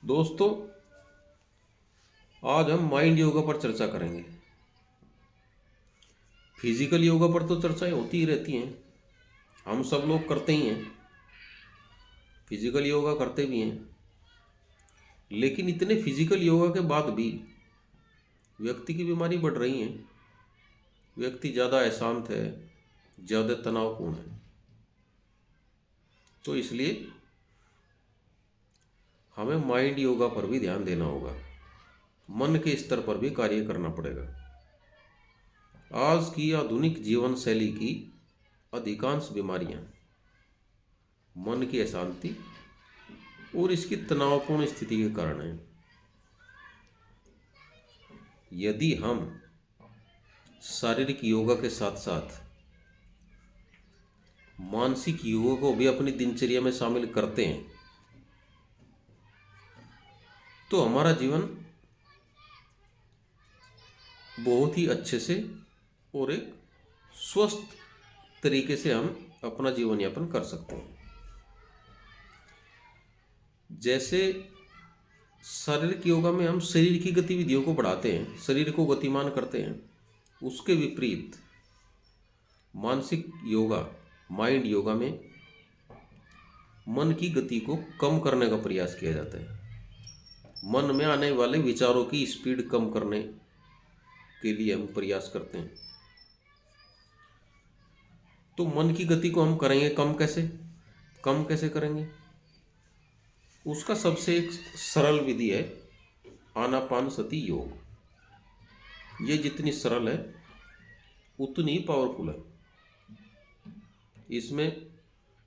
दोस्तों, आज हम माइंड योगा पर चर्चा करेंगे। फिजिकल योगा पर तो चर्चाएं होती ही रहती हैं, हम सब लोग करते ही हैं, फिजिकल योगा करते भी हैं। लेकिन इतने फिजिकल योगा के बाद भी व्यक्ति की बीमारी बढ़ रही है। व्यक्ति ज़्यादा अशांत है, ज़्यादा तनावपूर्ण है। तो इसलिए हमें माइंड योगा पर भी ध्यान देना होगा, मन के स्तर पर भी कार्य करना पड़ेगा। आज की आधुनिक जीवन शैली की अधिकांश बीमारियां मन की अशांति और इसकी तनावपूर्ण स्थिति के कारण है। यदि हम शारीरिक योगा के साथ साथ मानसिक योगा को भी अपनी दिनचर्या में शामिल करते हैं तो हमारा जीवन बहुत ही अच्छे से और एक स्वस्थ तरीके से हम अपना जीवन यापन कर सकते हैं। जैसे शारीरिक योगा में हम शरीर की गतिविधियों को बढ़ाते हैं, शरीर को गतिमान करते हैं, उसके विपरीत मानसिक योगा, माइंड योगा में मन की गति को कम करने का प्रयास किया जाता है। मन में आने वाले विचारों की स्पीड कम करने के लिए हम प्रयास करते हैं। तो मन की गति को हम करेंगे कम कैसे करेंगे? उसका सबसे एक सरल विधि है आनापानसति योग। ये जितनी सरल है उतनी ही पावरफुल है।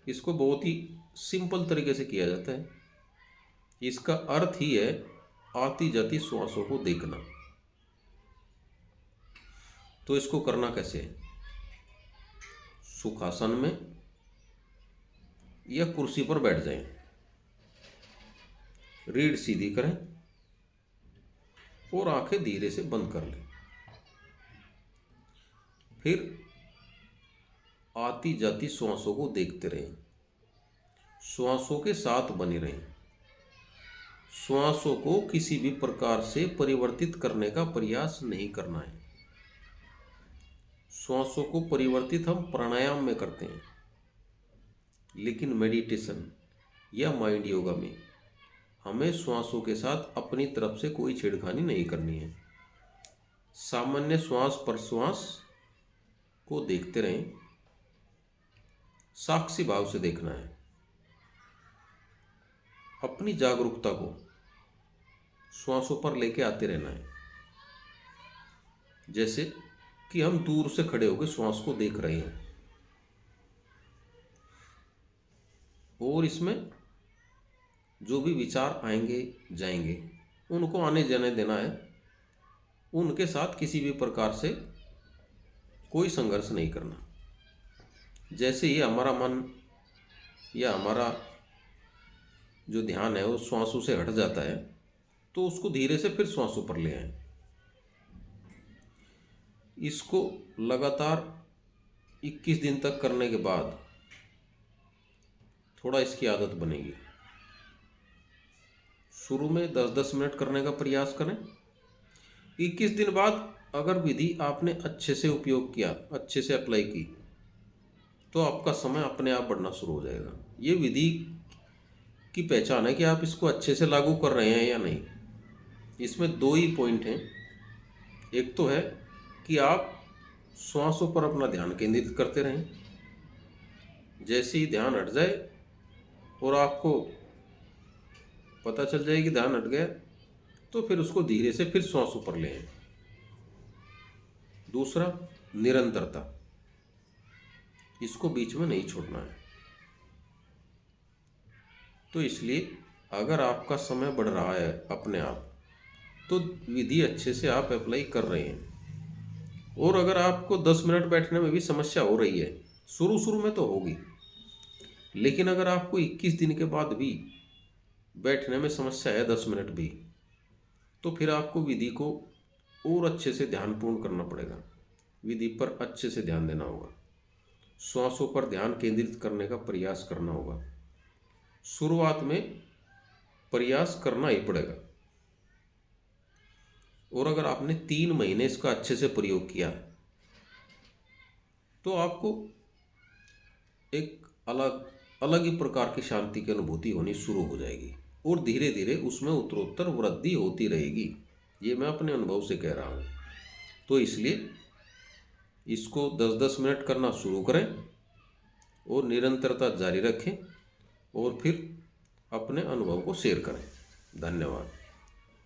इसको बहुत ही सिंपल तरीके से किया जाता है। इसका अर्थ ही है आती जाती श्वासों को देखना। तो इसको करना कैसे है? सुखासन में या कुर्सी पर बैठ जाएं, रीढ़ सीधी करें और आंखें धीरे से बंद कर लें। फिर आती जाती श्वासों को देखते रहें, श्वासों के साथ बने रहें। श्वासों को किसी भी प्रकार से परिवर्तित करने का प्रयास नहीं करना है। श्वासों को परिवर्तित हम प्राणायाम में करते हैं, लेकिन मेडिटेशन या माइंड योगा में हमें श्वासों के साथ अपनी तरफ से कोई छेड़खानी नहीं करनी है। सामान्य श्वास प्रश्वास को देखते रहें, साक्षी भाव से देखना है। अपनी जागरूकता को श्वासों पर लेके आते रहना है, जैसे कि हम दूर से खड़े होकर श्वास को देख रहे हैं। और इसमें जो भी विचार आएंगे जाएंगे उनको आने जाने देना है। उनके साथ किसी भी प्रकार से कोई संघर्ष नहीं करना। जैसे ही हमारा मन या हमारा जो ध्यान है वो श्वासों से हट जाता है तो उसको धीरे से फिर श्वासों पर ले आए। इसको लगातार 21 दिन तक करने के बाद थोड़ा इसकी आदत बनेगी। शुरू में 10-10 मिनट करने का प्रयास करें। 21 दिन बाद अगर विधि आपने अच्छे से उपयोग किया, अच्छे से अप्लाई की, तो आपका समय अपने आप बढ़ना शुरू हो जाएगा। ये विधि की पहचान है कि आप इसको अच्छे से लागू कर रहे हैं या नहीं। इसमें दो ही पॉइंट हैं। एक तो है कि आप श्वासों पर अपना ध्यान केंद्रित करते रहें। जैसे ही ध्यान हट जाए और आपको पता चल जाए कि ध्यान हट गया, तो फिर उसको धीरे से फिर श्वासों पर ले आएं। दूसरा, निरंतरता। इसको बीच में नहीं छोड़ना है। तो इसलिए अगर आपका समय बढ़ रहा है अपने आप, तो विधि अच्छे से आप अप्लाई कर रहे हैं। और अगर आपको 10 मिनट बैठने में भी समस्या हो रही है, शुरू में तो होगी, लेकिन अगर आपको 21 दिन के बाद भी बैठने में समस्या है 10 मिनट भी, तो फिर आपको विधि को और अच्छे से ध्यानपूर्ण करना पड़ेगा। विधि पर अच्छे से ध्यान देना होगा, श्वासों पर ध्यान केंद्रित करने का प्रयास करना होगा। शुरुआत में प्रयास करना ही पड़ेगा। और अगर आपने 3 महीने इसका अच्छे से प्रयोग किया तो आपको एक अलग अलग ही प्रकार की शांति की अनुभूति होनी शुरू हो जाएगी और धीरे धीरे उसमें उत्तरोत्तर वृद्धि होती रहेगी। ये मैं अपने अनुभव से कह रहा हूँ। तो इसलिए इसको 10-10 मिनट करना शुरू करें और निरंतरता जारी रखें और फिर अपने अनुभव को शेयर करें। धन्यवाद।